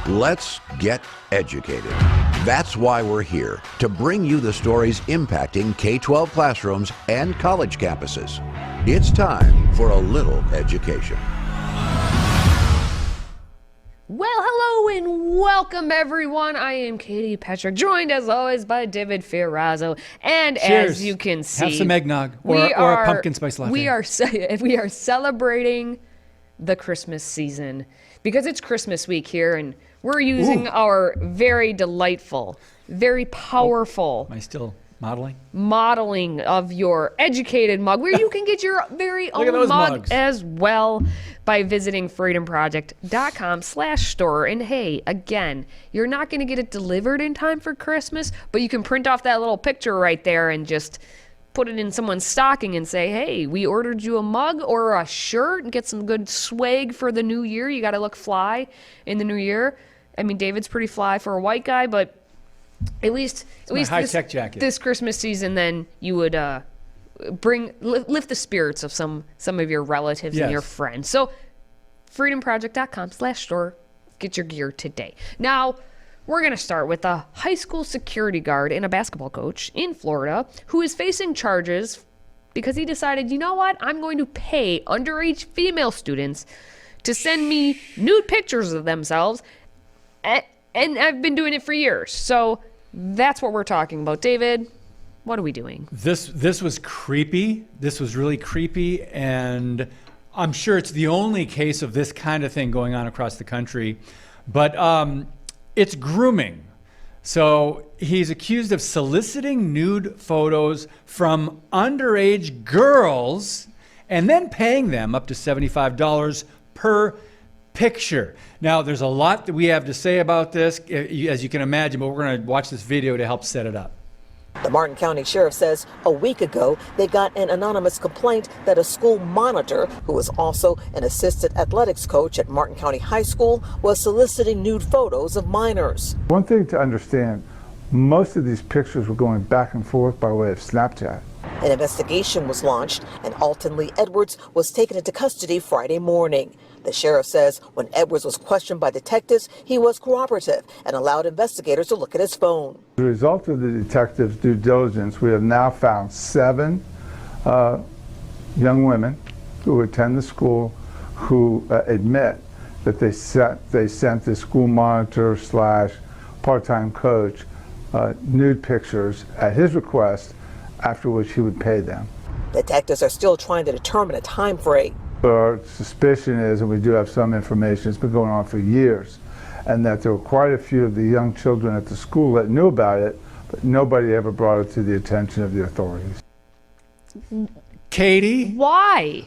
Let's get educated. That's why we're here, to bring you the stories impacting K-12 classrooms and college campuses. It's time for a little education. Well, hello and welcome, everyone. I am Katie Petrick, joined as always by David Fiorazzo. And Cheers. as you can see, have some eggnog or a pumpkin spice latte. We are celebrating the Christmas season because it's Christmas week here, and we're using our very delightful, very powerful. Am I still modeling? Modeling of your educated mug, where you can get your very own mug mugs as well by visiting freedomproject.com/store. And hey, again, you're not going to get it delivered in time for Christmas, but you can print off that little picture right there and just put it in someone's stocking and say, hey, we ordered you a mug or a shirt, and get some good swag for the new year. You got to look fly in the new year. I mean, David's pretty fly for a white guy, but at least high-tech jacket. This Christmas season, then you would lift the spirits of some of your relatives and your friends. So freedomproject.com/store, get your gear today. Now, we're going to start with a high school security guard and a basketball coach in Florida who is facing charges because he decided, you know what, I'm going to pay underage female students to send me nude pictures of themselves, and I've been doing it for years. So that's what we're talking about. David, what are we doing? This was creepy. This was really creepy, and I'm sure it's the only case of this kind of thing going on across the country. But it's grooming. So he's accused of soliciting nude photos from underage girls and then paying them up to $75 per picture. Now, there's a lot that we have to say about this, as you can imagine, but we're going to watch this video to help set it up. The Martin County Sheriff says a week ago they got an anonymous complaint that a school monitor, who was also an assistant athletics coach at Martin County High School, was soliciting nude photos of minors. One thing to understand, most of these pictures were going back and forth by way of Snapchat. An investigation was launched, and Alton Lee Edwards was taken into custody Friday morning. The sheriff says when Edwards was questioned by detectives, he was cooperative and allowed investigators to look at his phone. As a result of the detectives' due diligence, we have now found 7 young women who attend the school who admit that they sent the school monitor / part-time coach nude pictures at his request, after which he would pay them. Detectives are still trying to determine a time frame. Our suspicion is, and we do have some information, it's been going on for years, and that there were quite a few of the young children at the school that knew about it, but nobody ever brought it to the attention of the authorities. Katie? Why?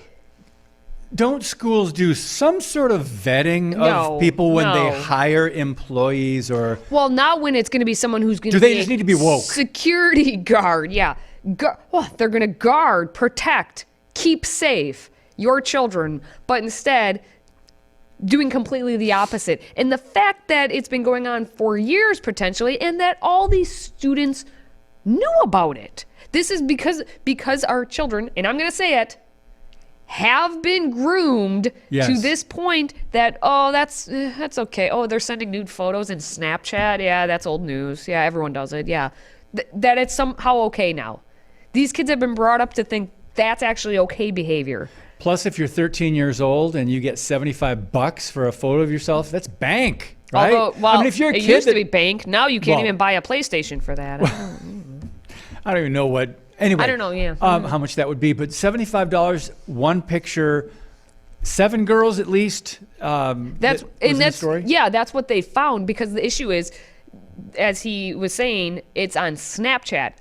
Don't schools do some sort of vetting of people when they hire employees? Or well, not when it's going to be someone who's going to do they just need to be woke? Security guard, yeah. They're going to guard, protect, keep safe your children, but instead doing completely the opposite. And the fact that it's been going on for years potentially, and that all these students knew about it. This is because our children, and I'm going to say it, have been groomed to this point that, that's okay. Oh, they're sending nude photos in Snapchat. Yeah, that's old news. Yeah, everyone does it. Yeah. That it's somehow okay now. These kids have been brought up to think that's actually okay behavior. Plus, if you're 13 years old and you get $75 for a photo of yourself, that's bank, right? Although, I mean, if you're a kid, it used to be bank. Now you can't even buy a PlayStation for that. I don't even know what. Anyway, I don't know. Yeah, how much that would be, but $75, one picture, 7 girls at least. That's the story. Yeah, that's what they found, because the issue is, as he was saying, it's on Snapchat.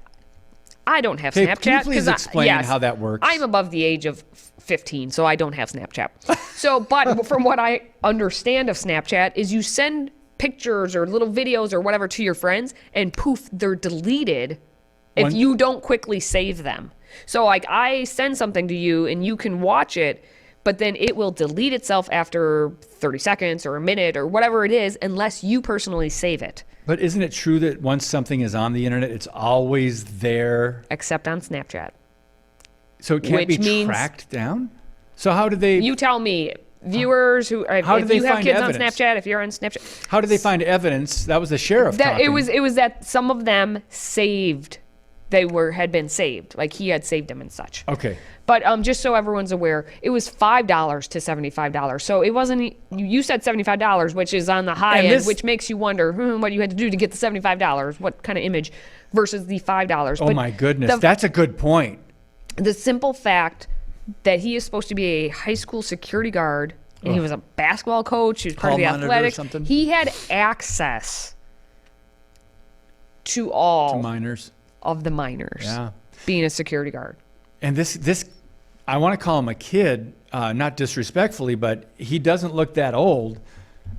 I don't have Snapchat. Can you please explain how that works? I'm above the age of 15, so I don't have Snapchat. So, but from what I understand of Snapchat is you send pictures or little videos or whatever to your friends, and poof, they're deleted if you don't quickly save them. So like I send something to you and you can watch it, but then it will delete itself after 30 seconds or a minute or whatever it is, unless you personally save it. But isn't it true that once something is on the internet, it's always there? Except on Snapchat. So it can't be tracked down? So how do they... You tell me. viewers who, How if did you they have find kids evidence? on Snapchat, if you're on Snapchat, How did they find evidence? That was the sheriff that talking. it was that some of them saved. Had been saved, like he had saved them and such. Okay. But just so everyone's aware, it was $5 to $75. So it wasn't. You said $75, which is on the high end, which makes you wonder what you had to do to get the $75. What kind of image versus the $5? Oh my goodness, that's a good point. The simple fact that he is supposed to be a high school security guard, and he was a basketball coach. He was part of the Hall monitor or athletics. something? He had access to all Minors. of the minors. Yeah. Being a security guard. And this, I want to call him a kid, not disrespectfully, but he doesn't look that old.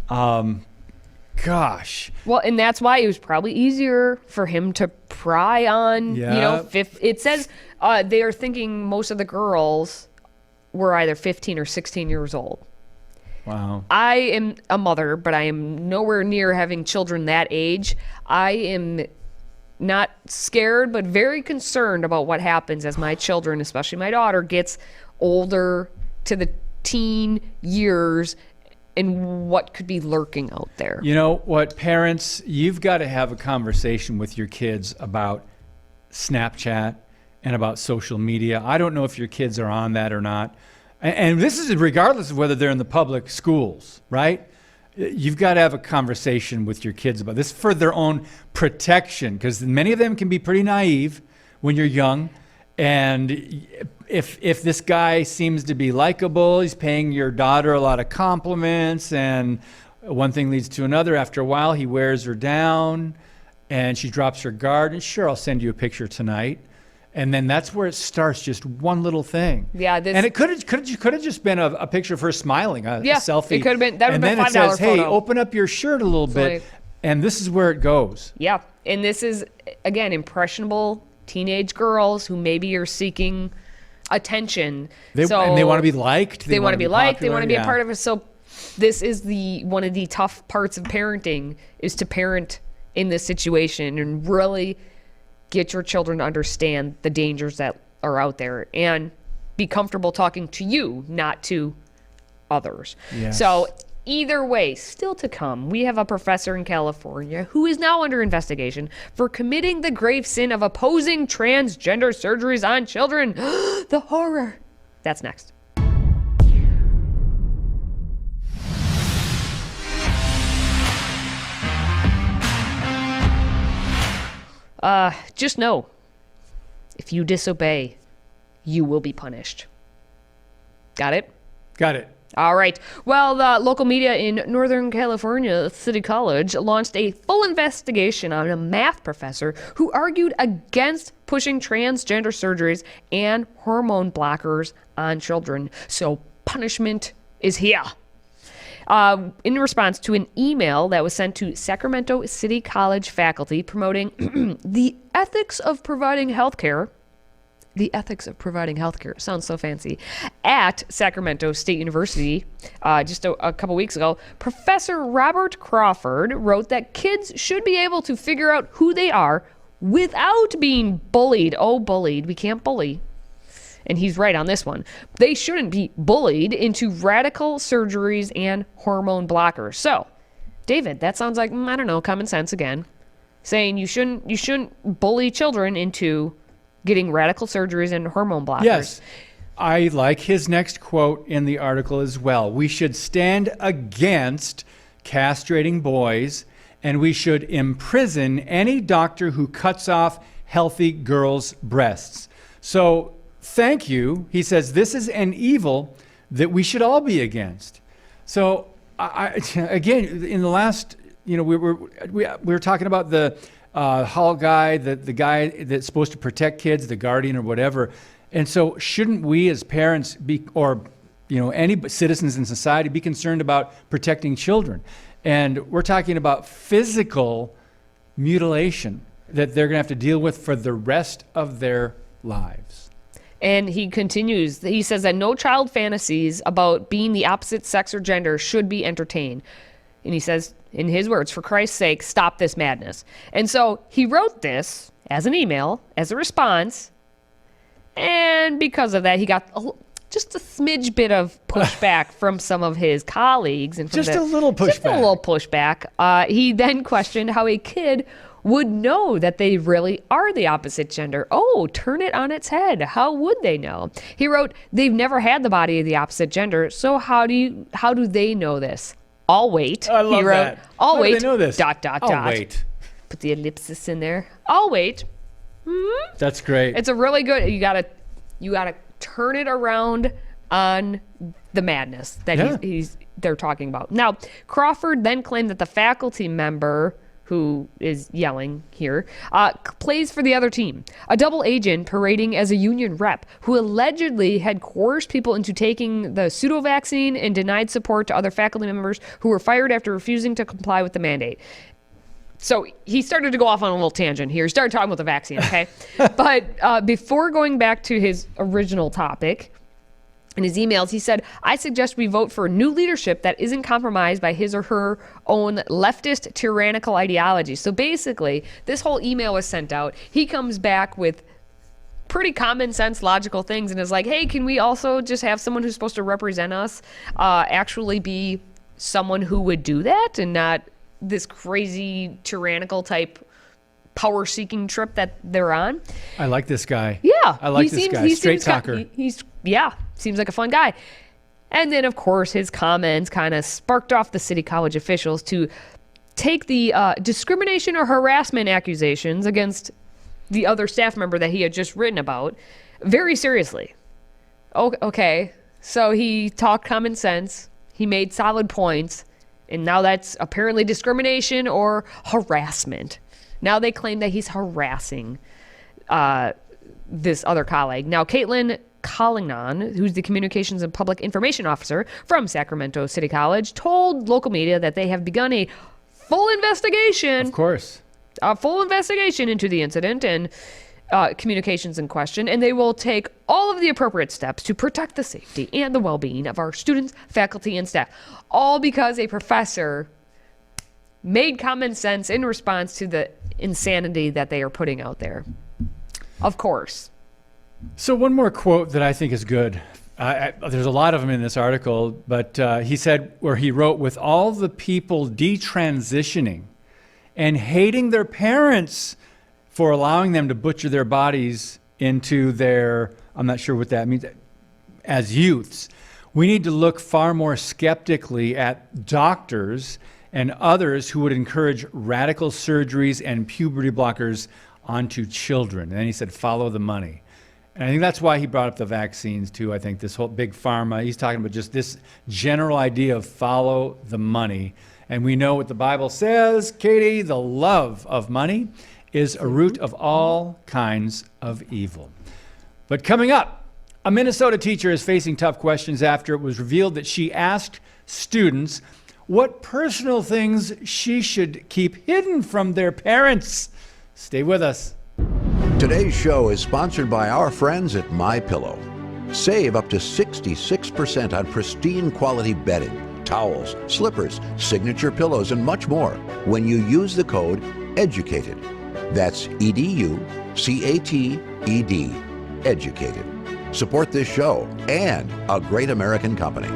Gosh. Well, and that's why it was probably easier for him to pry on, it says they are thinking most of the girls were either 15 or 16 years old. Wow. I am a mother, but I am nowhere near having children that age. I am not scared, but very concerned about what happens as my children, especially my daughter, gets older to the teen years and what could be lurking out there. You know what, parents, you've got to have a conversation with your kids about Snapchat and about social media. I don't know if your kids are on that or not. And this is regardless of whether they're in the public schools, right? You've got to have a conversation with your kids about this for their own protection, because many of them can be pretty naive when you're young. And if this guy seems to be likable, he's paying your daughter a lot of compliments, and one thing leads to another. After a while, he wears her down, and she drops her guard. And sure, I'll send you a picture tonight. And then that's where it starts, just one little thing. Yeah, and it could have just been a picture of her smiling, a selfie. It could have been. That would have been $5 And then it says, "Hey, photo. open up your shirt a little bit," and this is where it goes. Yeah, and this is again impressionable teenage girls who maybe are seeking attention. And they want to be liked. They want to be liked. They popular, want to be a part of it. So this is one of the tough parts of parenting, is to parent in this situation and really get your children to understand the dangers that are out there and be comfortable talking to you, not to others. Yes. So either way, still to come, we have a professor in California who is now under investigation for committing the grave sin of opposing transgender surgeries on children. The horror. That's next. Just know, if you disobey, you will be punished. Got it? Got it. All right. Well, the local media in Northern California City College launched a full investigation on a math professor who argued against pushing transgender surgeries and hormone blockers on children. So punishment is here. In response to an email that was sent to Sacramento City College faculty promoting the ethics of providing healthcare. The ethics of providing healthcare sounds so fancy. At Sacramento State University, just a couple weeks ago, Professor Robert Crawford wrote that kids should be able to figure out who they are without being bullied. Oh, bullied. We can't bully. And he's right on this one. They shouldn't be bullied into radical surgeries and hormone blockers. So, David, that sounds like, I don't know, common sense again. Saying you shouldn't bully children into getting radical surgeries and hormone blockers. Yes. I like his next quote in the article as well. We should stand against castrating boys, and we should imprison any doctor who cuts off healthy girls' breasts. So, thank you. He says this is an evil that we should all be against. So, again, in the last, we were talking about the hall guy, the guy that's supposed to protect kids, the guardian or whatever. And so, shouldn't we as parents be, or any citizens in society, be concerned about protecting children? And we're talking about physical mutilation that they're going to have to deal with for the rest of their lives. And he continues, he says that no child fantasies about being the opposite sex or gender should be entertained. And he says, in his words, for Christ's sake, stop this madness. And so he wrote this as an email, as a response. And because of that, he got just a smidge bit of pushback from some of his colleagues. And from Just a little Just a pushback. little pushback. He then questioned how a kid would know that they really are the opposite gender. Oh, turn it on its head. How would they know? He wrote, they've never had the body of the opposite gender, so how do they know this? I'll wait. I love he wrote, that. I'll How do wait. they know this? Dot. I'll wait. Put the ellipsis in there. I'll wait. That's great. It's a really good. You gotta turn it around on the madness that Yeah. they're talking about. Now, Crawford then claimed that the faculty member who is yelling here plays for the other team, a double agent parading as a union rep who allegedly had coerced people into taking the pseudo vaccine and denied support to other faculty members who were fired after refusing to comply with the mandate. So he started to go off on a little tangent here. He started talking about the vaccine, okay? But before going back to his original topic, in his emails, he said, I suggest we vote for new leadership that isn't compromised by his or her own leftist tyrannical ideology. So basically, this whole email was sent out. He comes back with pretty common sense, logical things and is like, hey, can we also just have someone who's supposed to represent us actually be someone who would do that and not this crazy tyrannical type power-seeking trip that they're on? I like this guy. Yeah. I like this guy. Straight talker. Seems like a fun guy. And then, of course, his comments kind of sparked off the city college officials to take the discrimination or harassment accusations against the other staff member that he had just written about very seriously. Okay, so he talked common sense. He made solid points. And now that's apparently discrimination or harassment. Now they claim that he's harassing this other colleague. Now, Caitlin Collignon, who's the Communications and Public Information Officer from Sacramento City College, told local media that they have begun a full investigation. Of course. A full investigation into the incident and communications in question, and they will take all of the appropriate steps to protect the safety and the well-being of our students, faculty, and staff. All because a professor made common sense in response to the insanity that they are putting out there. Of course. So one more quote that I think is good. There's a lot of them in this article, but he said, where he wrote, with all the people detransitioning and hating their parents for allowing them to butcher their bodies into their, I'm not sure what that means, as youths, we need to look far more skeptically at doctors and others who would encourage radical surgeries and puberty blockers onto children. And then he said, follow the money. And I think that's why he brought up the vaccines too. I think this whole big pharma, he's talking about just this general idea of follow the money. And we know what the Bible says, Katie, the love of money is a root of all kinds of evil. But coming up, a Minnesota teacher is facing tough questions after it was revealed that she asked students what personal things she should keep hidden from their parents. Stay with us. Today's show is sponsored by our friends at MyPillow. Save up to 66% on pristine quality bedding, towels, slippers, signature pillows, and much more when you use the code EDUCATED. That's EDUCATED. Educated. Support this show and a great American company.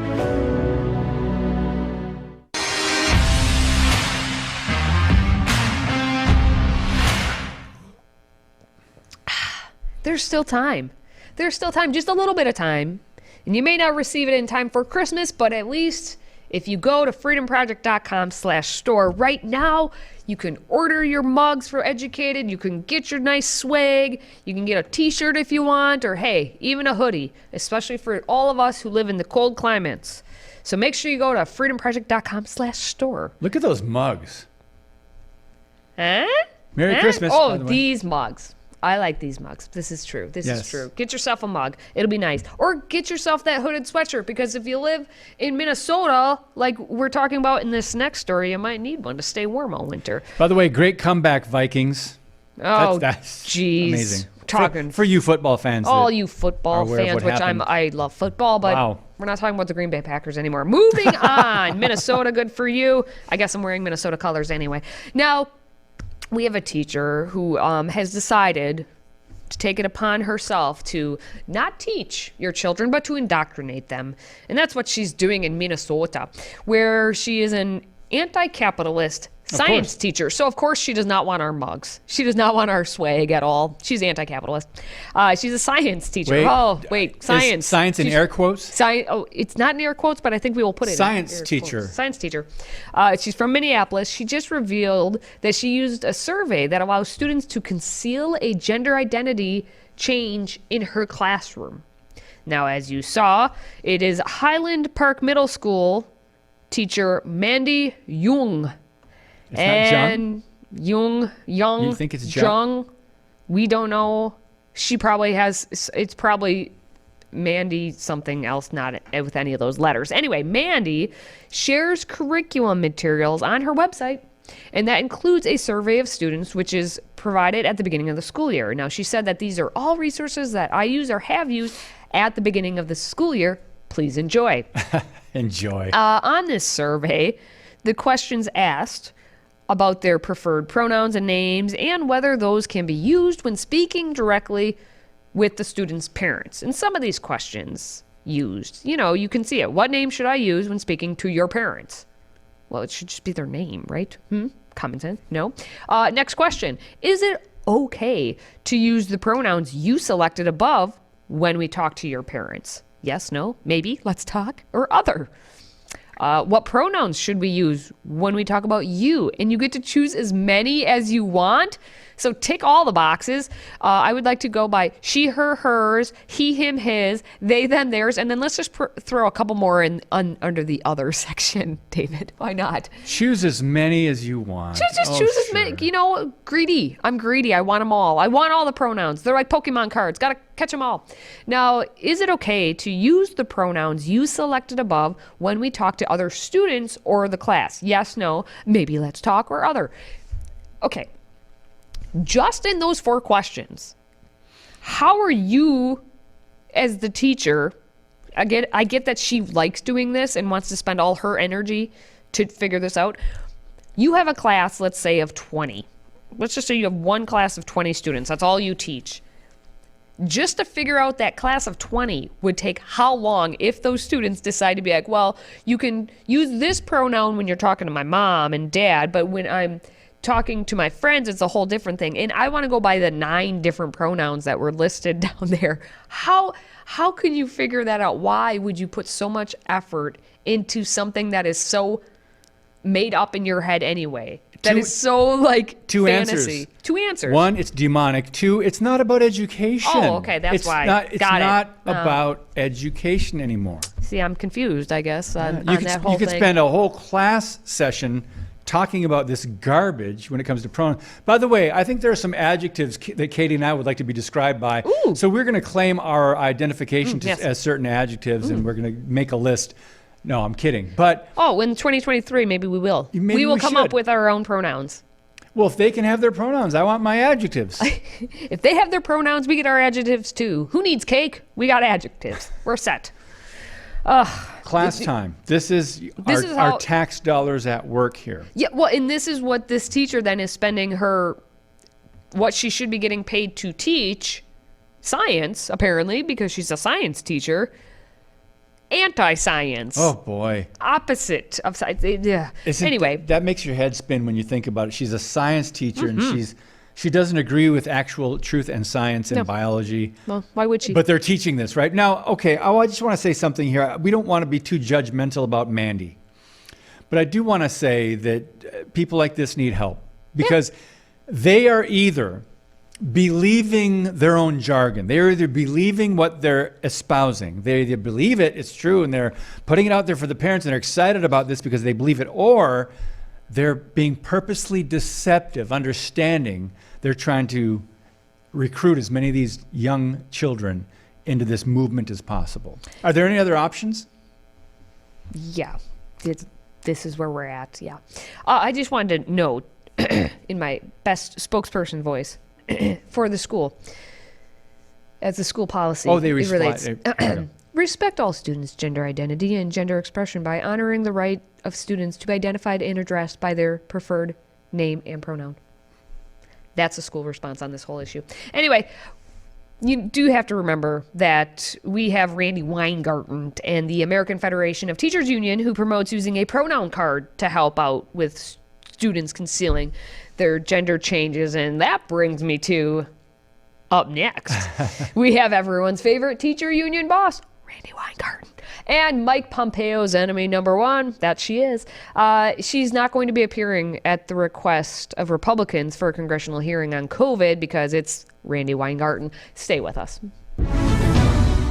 There's still time. There's still time, just a little bit of time. And you may not receive it in time for Christmas, but at least if you go to freedomproject.com/store right now, you can order your mugs for Educated. You can get your nice swag. You can get a t-shirt if you want, or hey, even a hoodie, especially for all of us who live in the cold climates. So make sure you go to freedomproject.com/store. Look at those mugs. Huh? Merry Christmas, Oh, by the way. these mugs. I like these mugs. This is true. This Yes. is true. Get yourself a mug. It'll be nice. Or get yourself that hooded sweatshirt, because if you live in Minnesota, like we're talking about in this next story, you might need one to stay warm all winter. By the way, great comeback, Vikings. Oh, that's jeez. amazing. Talking For you football fans. all that you are football aware of fans, what which happened. I love football, but Wow. we're not talking about the Green Bay Packers anymore. Moving on. Minnesota, good for you. I guess I'm wearing Minnesota colors anyway. Now, we have a teacher who has decided to take it upon herself to not teach your children, but to indoctrinate them. And that's what she's doing in Minnesota, where she is an anti-capitalist science teacher. So, of course, she does not want our mugs. She does not want our swag at all. She's anti-capitalist. She's a science teacher. Science. Science in air quotes? It's not in air quotes, but I think we will put it Science in air teacher. Quotes. Science teacher. She's from Minneapolis. She just revealed that she used a survey that allows students to conceal a gender identity change in her classroom. Now, as you saw, it is Highland Park Middle School teacher Mandy Jung. It's not Jung. You think it's Jung? We don't know. She probably has, it's probably Mandy something else, not with any of those letters. Anyway, Mandy shares curriculum materials on her website, and that includes a survey of students, which is provided at the beginning of the school year. Now, she said that these are all resources that I use or have used at the beginning of the school year. Please enjoy. Enjoy. On this survey, the questions asked about their preferred pronouns and names and whether those can be used when speaking directly with the student's parents. And some of these questions used, you can see it. What name should I use when speaking to your parents? Well, it should just be their name, right? Common sense? No. Next question. Is it okay to use the pronouns you selected above when we talk to your parents? Yes, no, maybe, let's talk, or other. What pronouns should we use when we talk about you? And you get to choose as many as you want. So tick all the boxes. I would like to go by she, her, hers, he, him, his, they, them, theirs. And then let's just throw a couple more in under the other section, David. Why not? Choose as many as you want. Just choose as many. Greedy. I'm greedy. I want them all. I want all the pronouns. They're like Pokemon cards. Got to catch them all. Now, is it okay to use the pronouns you selected above when we talk to other students or the class? Yes, no, maybe let's talk, or other. Okay. Just in those 4 questions, how are you as the teacher? I get that she likes doing this and wants to spend all her energy to figure this out. You have a class, let's say, of 20. Let's just say you have one class of 20 students. That's all you teach. Just to figure out that class of 20 would take how long if those students decide to be like, well, you can use this pronoun when you're talking to my mom and dad, but when I'm talking to my friends, it's a whole different thing. And I want to go by the 9 different pronouns that were listed down there. How can you figure that out? Why would you put so much effort into something that is so made up in your head anyway? That is so like two fantasy. Answers. 2 answers. 1, it's demonic. 2, it's not about education. Oh, okay, that's why. It's not about education anymore. See, I'm confused, I guess, on You that whole could thing. spend a whole class session talking about this garbage when it comes to pronouns. By the way, I think there are some adjectives that Katie and I would like to be described by. Ooh. So we're going to claim our identification yes. as certain adjectives, and we're going to make a list. No, I'm kidding. But in 2023, maybe we will. Maybe we will we come should. up with our own pronouns. well, if they can have their pronouns, I want my adjectives. If they have their pronouns, we get our adjectives too. Who needs cake? We got adjectives. We're set. Class time. This is our tax dollars at work here. Yeah, well, and this is what this teacher then is spending what she should be getting paid to teach, science, apparently, because she's a science teacher. Anti-science. Oh, boy. Opposite of science. Yeah. Anyway. That makes your head spin when you think about it. She's a science teacher, and she doesn't agree with actual truth and science and biology. Well, why would she? But they're teaching this, right? Now, okay, I just want to say something here. We don't want to be too judgmental about Mandy. But I do want to say that people like this need help because they are either believing their own jargon. They're either believing what they're espousing. They either believe it's true, and they're putting it out there for the parents, and they're excited about this because they believe it, or they're being purposely deceptive, understanding they're trying to recruit as many of these young children into this movement as possible. Are there any other options? Yeah. This is where we're at, yeah. I just wanted to note, in my best spokesperson voice, for the school, as the school policy relates. Respect all students' gender identity and gender expression by honoring the right of students to be identified and addressed by their preferred name and pronoun. That's the school response on this whole issue. Anyway, you do have to remember that we have Randy Weingarten and the American Federation of Teachers Union, who promotes using a pronoun card to help out with students concealing their gender changes. And that brings me to up next. We have everyone's favorite teacher union boss, Randy Weingarten, and Mike Pompeo's enemy number one, that she is. She's not going to be appearing at the request of Republicans for a congressional hearing on COVID because it's Randy Weingarten. Stay with us.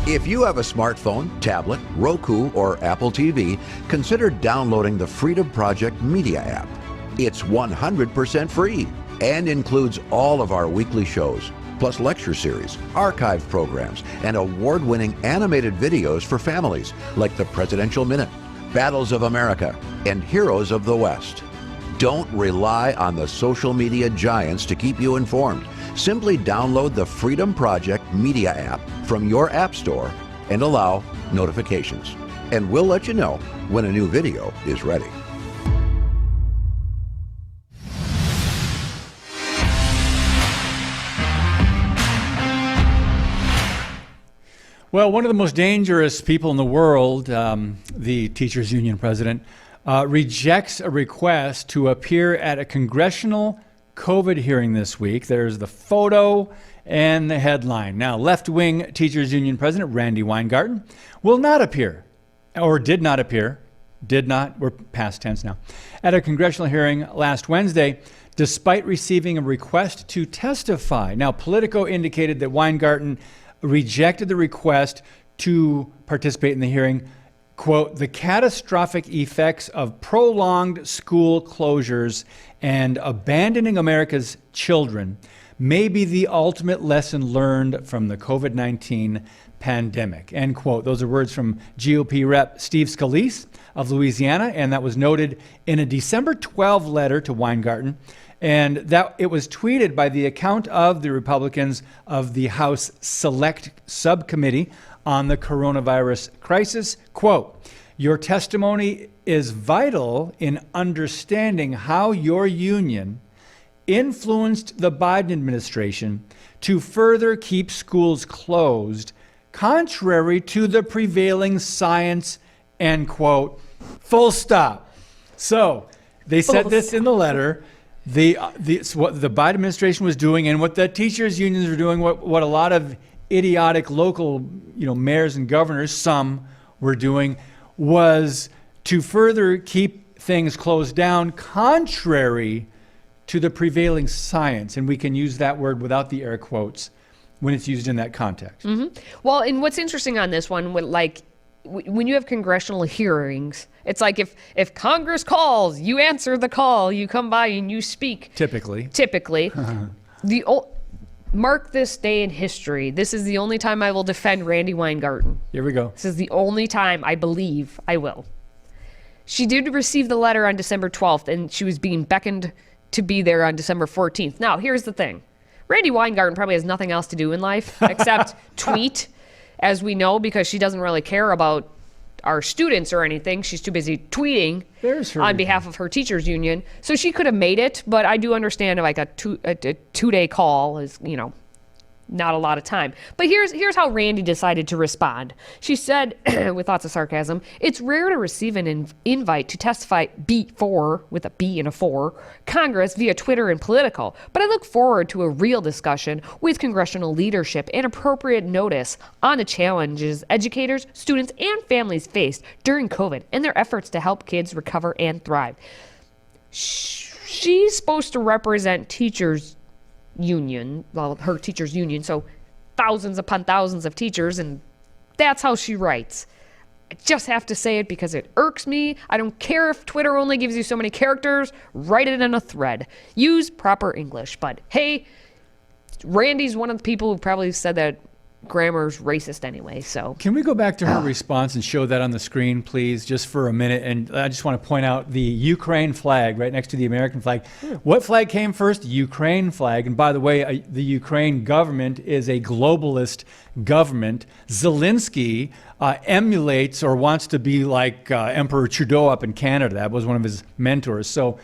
If you have a smartphone, tablet, Roku, or Apple TV, consider downloading the Freedom Project Media app. It's 100% free and includes all of our weekly shows, plus lecture series, archive programs, and award-winning animated videos for families like the Presidential Minute, Battles of America, and Heroes of the West. Don't rely on the social media giants to keep you informed. Simply download the Freedom Project Media app from your app store and allow notifications. And we'll let you know when a new video is ready. Well, one of the most dangerous people in the world, the teachers union president, rejects a request to appear at a congressional COVID hearing this week. There's the photo and the headline. Now, left-wing teachers union president Randy Weingarten will not appear, or did not appear, we're past tense now, at a congressional hearing last Wednesday, despite receiving a request to testify. Now, Politico indicated that Weingarten rejected the request to participate in the hearing. Quote, the catastrophic effects of prolonged school closures and abandoning America's children may be the ultimate lesson learned from the COVID-19 pandemic, end quote. Those are words from GOP Rep. Steve Scalise of Louisiana, and that was noted in a December 12 letter to Weingarten. And that it was tweeted by the account of the Republicans of the House Select Subcommittee on the Coronavirus Crisis. Quote, your testimony is vital in understanding how your union influenced the Biden administration to further keep schools closed, contrary to the prevailing science, end quote, full stop. So they said this in the letter. What the Biden administration was doing and what the teachers unions were doing, what a lot of idiotic local, mayors and governors, some were doing, was to further keep things closed down contrary to the prevailing science. And we can use that word without the air quotes when it's used in that context. Mm-hmm. Well, and what's interesting on this one, when you have congressional hearings, it's like if Congress calls, you answer the call, you come by and you speak. Typically. Mark this day in history. This is the only time I will defend Randy Weingarten. Here we go. This is the only time I believe I will. She did receive the letter on December 12th, and she was being beckoned to be there on December 14th. Now, here's the thing. Randy Weingarten probably has nothing else to do in life except tweet, as we know, because she doesn't really care about our students or anything. She's too busy tweeting on behalf of her teachers union. So she could have made it, but I do understand like a two-day call is, not a lot of time. But here's how Randy decided to respond. She said, with lots of sarcasm, it's rare to receive an invite to testify before, with a B and a 4, Congress via Twitter and Politico, but I look forward to a real discussion with congressional leadership and appropriate notice on the challenges educators, students, and families faced during COVID and their efforts to help kids recover and thrive. She's supposed to represent teachers union, well, her teachers union, so thousands upon thousands of teachers, and that's how she writes. I just have to say it because it irks me. I don't care if Twitter only gives you so many characters. Write it in a thread. Use proper English. But hey, Randy's one of the people who probably said that grammar's racist anyway, so. Can we go back to her response and show that on the screen, please, just for a minute? And I just want to point out the Ukraine flag right next to the American flag. What flag came first? Ukraine flag. And by the way, the Ukraine government is a globalist government. Zelensky emulates or wants to be like Emperor Trudeau up in Canada. That was one of his mentors. So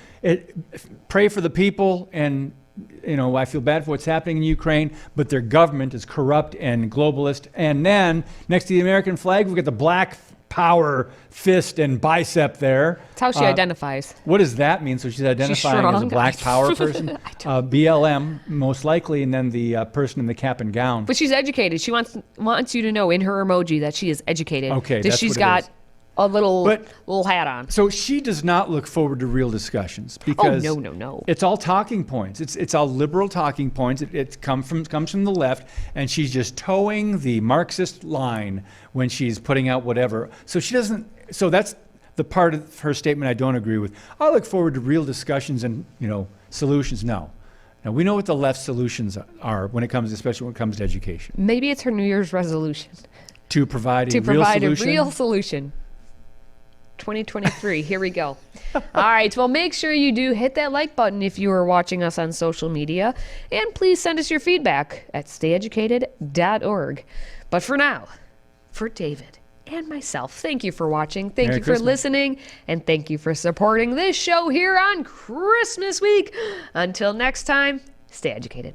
pray for the people and I feel bad for what's happening in Ukraine, but their government is corrupt and globalist. And then next to the American flag, we've got the black power fist and bicep there. That's how she identifies. What does that mean? So she's identifying as a strong? black power person? BLM, most likely, and then the person in the cap and gown. But she's educated. She wants you to know in her emoji that she is educated. Okay, that that's she's what it got is. a little hat on. So she does not look forward to real discussions because no. It's all talking points. It's all liberal talking points. It comes from the left, and she's just towing the Marxist line when she's putting out whatever. So she doesn't. So that's the part of her statement I don't agree with. I look forward to real discussions and solutions. No. Now we know what the left solutions are especially when it comes to education. Maybe it's her New Year's resolution To provide a real solution. 2023. Here we go. All right. Well, make sure you do hit that like button if you are watching us on social media. And please send us your feedback at stayeducated.org. But for now, for David and myself, thank you for watching. Thank Merry you for Christmas. listening. And thank you for supporting this show here on Christmas week. Until next time, stay educated.